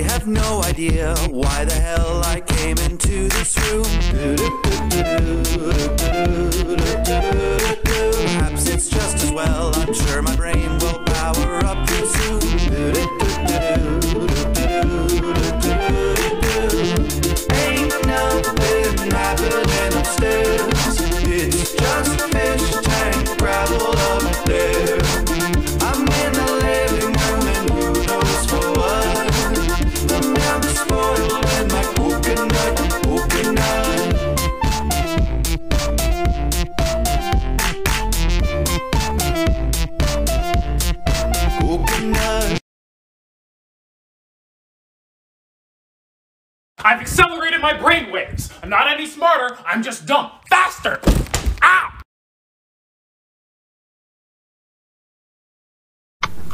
I have no idea why the hell I came into this room. Perhaps it's just as well, I'm sure my brain will power up too soon. Ain't nothing happening upstairs, it's just a fish tank gravel up there. I'm in the living room and who knows for what. The milk spoiled and my coconut. I've accelerated my brain waves. I'm not any smarter, I'm just dumb. Faster! Ow!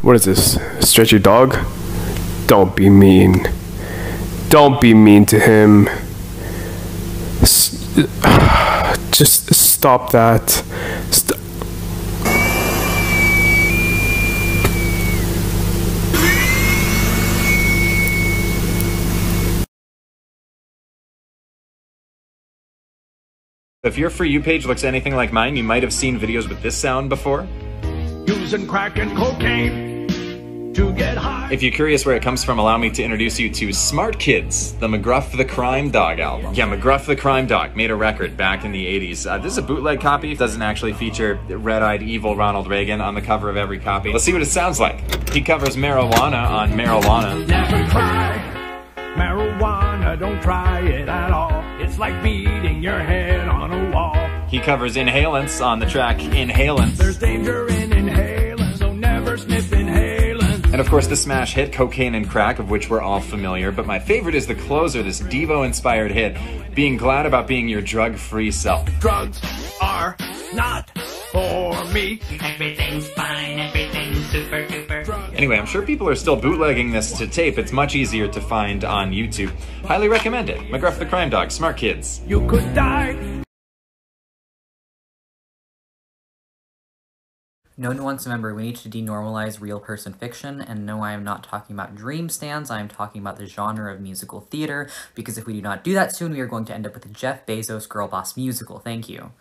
What is this? Stretchy dog? Don't be mean. Don't be mean to him. Just stop that. If your For You page looks anything like mine, you might have seen videos with this sound before. Using crack and cocaine to get high. If you're curious where it comes from, allow me to introduce you to Smart Kids, the McGruff the Crime Dog album. Yeah, McGruff the Crime Dog made a record back in the 80s. This is a bootleg copy. It doesn't actually feature red-eyed evil Ronald Reagan on the cover of every copy. Let's see what it sounds like. He covers Marijuana on Marijuana. Never try marijuana, don't try it at all. It's like beating your head on a wall. He covers Inhalants on the track Inhalants. There's danger in inhaling, so never sniff inhaling. And of course the smash hit Cocaine and Crack, of which we're all familiar, but my favorite is the closer, this Devo-inspired hit, Being Glad About Being Your Drug-Free Self. Drugs are not for me. Everything's fine, everything's super duper. Anyway, I'm sure people are still bootlegging this to tape. It's much easier to find on YouTube. Highly recommend it. McGruff the Crime Dog, Smart Kids. You could die. No nuance, remember, we need to denormalize real person fiction, and no, I am not talking about dream stands, I am talking about the genre of musical theater, because if we do not do that soon, we are going to end up with a Jeff Bezos Girl Boss musical. Thank you.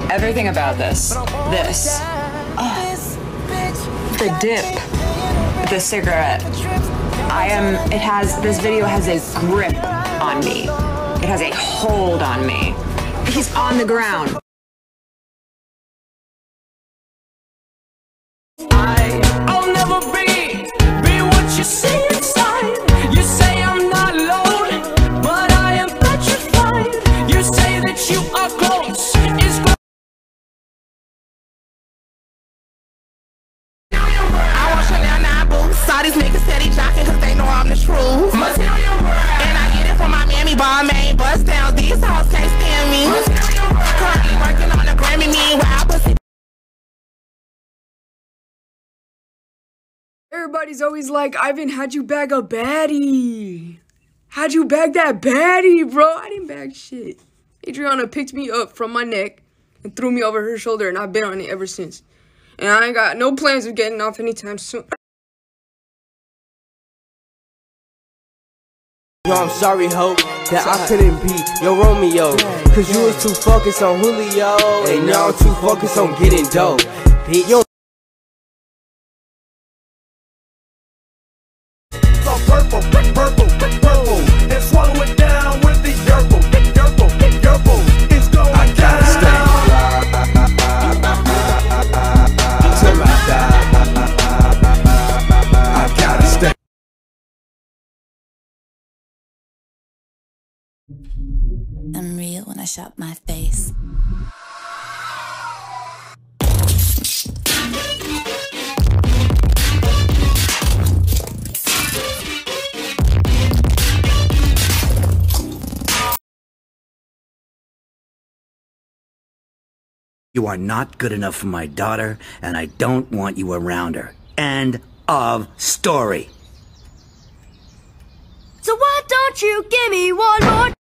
Everything about this, the dip, the cigarette, this video has a grip on me. It has a hold on me. He's on the ground. I'll never be what you see inside. You say I'm not alone, but I am petrified. You say that you are close. I want Chanel 9 boots. Saw these niggas steady jocking cause they know I'm the truth. And I get it from my mammy, Balmain. Bust down, these hoes can't stand me. Currently working on a Grammy, meanwhile pussy. Everybody's always like, Ivan, how'd you bag a baddie? How'd you bag that baddie, bro? I didn't bag shit. Adriana picked me up from my neck and threw me over her shoulder, and I've been on it ever since. And I ain't got no plans of getting off anytime soon. Yo, I'm sorry, hope, that I couldn't be your Romeo, cause you was too focused on Julio, and now I'm too focused on getting dope. Bitch, yo. Purple, and swallow it down with the yerbo. It's going I gotta stay. Till I die. I gotta stay. I'm real when I shop my face. You are not good enough for my daughter, and I don't want you around her. End of story. So why don't you give me one more?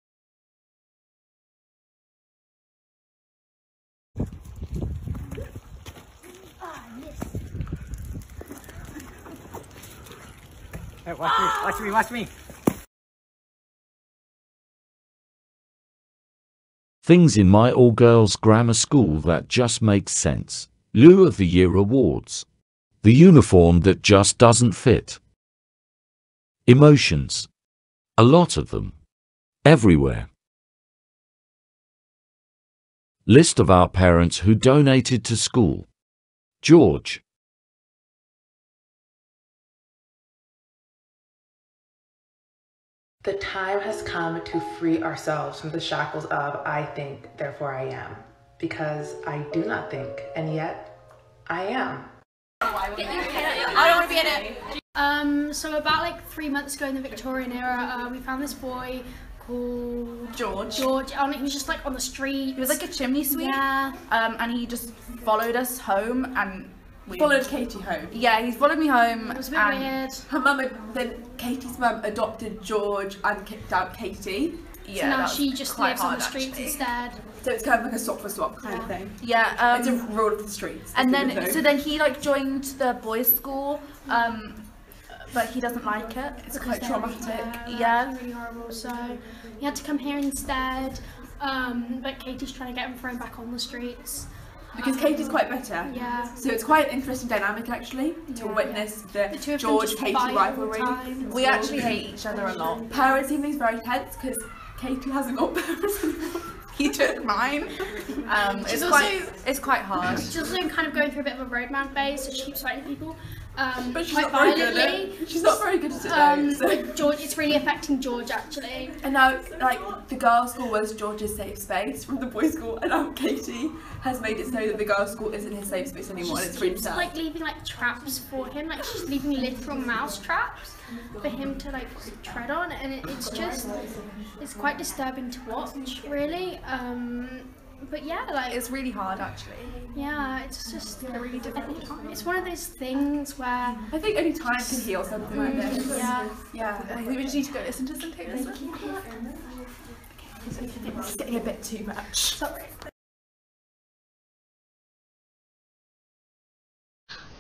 Hey, watch me. Things in my all-girls grammar school that just make sense. Lou of the Year awards. The uniform that just doesn't fit. Emotions. A lot of them. Everywhere. List of our parents who donated to school. George. The time has come to free ourselves from the shackles of I think, therefore I am. Because I do not think, and yet I am. I don't want to be in it. So about like 3 months ago in the Victorian era, we found this boy called George. He was just like on the street. He was like a chimney sweep. Yeah. And he just followed us home and we followed Katie home. Yeah, he's followed me home. It was a bit weird. Her mum, then Katie's mum adopted George and kicked out Katie. Yeah, so now she just lives on the streets instead. So it's kind of like a swap for swap kind of thing. Yeah, it's a rule of the streets. And then, so then he like joined the boys' school, but he doesn't like it. It's quite traumatic. Yeah, really horrible. So he had to come here instead. But Katie's trying to get him thrown back on the streets. Because Katie's quite bitter. Yeah. So it's quite an interesting dynamic actually to witness the George-Katie rivalry. We actually hate each other a lot. Parents' evening's very tense because Katie hasn't got parents anymore. He took mine. It's quite hard. She's also kind of going through a bit of a roadman phase, so she keeps fighting people. But she's quite not very good at violently. it. She's not very good at it though. But George, it's really affecting George actually. And now, like, the girls' school was George's safe space from the boys' school, and now Katie has made it so that the girls' school isn't his safe space anymore, and it's really sad. Like leaving like traps for him, like she's leaving literal mouse traps for him to like tread on, and it's quite disturbing to watch, really. But yeah, like it's really hard actually. Yeah, it's just really difficult. It's one of those things where I think only time can heal something like this. Yeah. I think we just need to go listen to some tapes. It's getting a bit too much. Sorry.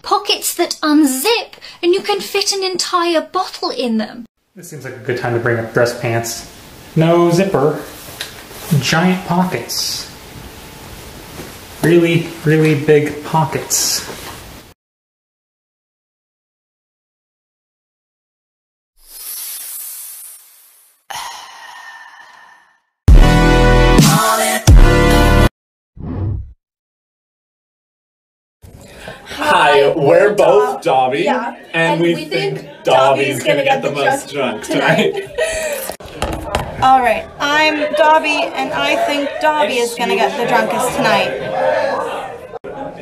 Pockets that unzip and you can fit an entire bottle in them. This seems like a good time to bring up dress pants. No zipper. Giant pockets. Really, really big pockets. Hi, we're both Dobby, Yeah. and we think Dobby's gonna get the most drunk tonight. Alright, I'm Dobby, and I think Dobby is gonna get the drunkest tonight.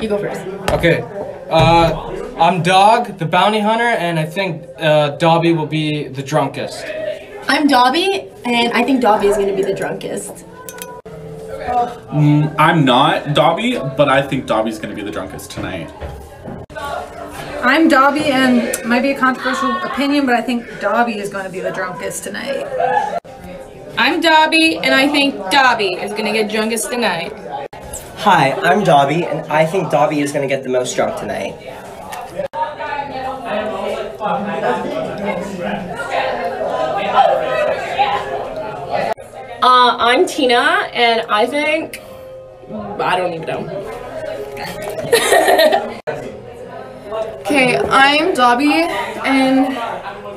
You go first. Okay. I'm Dog, the bounty hunter, and I think Dobby will be the drunkest. I'm Dobby, and I think Dobby is gonna be the drunkest. I'm not Dobby, but I think Dobby's gonna be the drunkest tonight. I'm Dobby, and it might be a controversial opinion, but I think Dobby is going to be the drunkest tonight. I'm Dobby, and I think Dobby is gonna get drunkest tonight. Hi, I'm Dobby, and I think Dobby is gonna get the most drunk tonight. I'm Tina, and I think I don't even know. Okay, I'm Dobby, and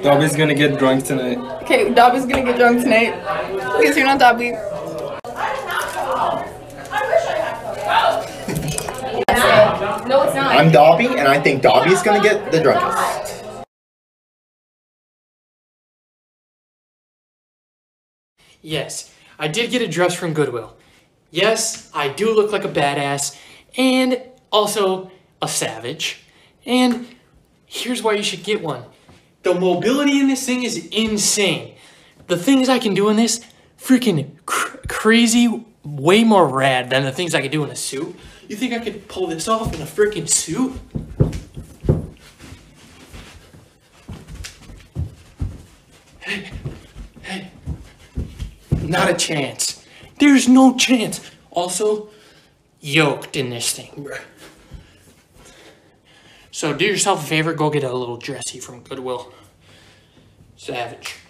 Dobby's gonna get drunk tonight. okay, Dobby's gonna get drunk tonight because you're not Dobby. No, it's not. I'm Dobby, and I think Dobby's gonna get the drunkest. Yes, I did get a dress from Goodwill. Yes, I do look like a badass, and also a savage. And here's why you should get one. The mobility in this thing is insane. The things I can do in this, freaking crazy, way more rad than the things I could do in a suit. You think I could pull this off in a freaking suit? Hey. Not a chance. There's no chance. Also, yoked in this thing, bruh. So do yourself a favor, go get a little dressy from Goodwill. Savage.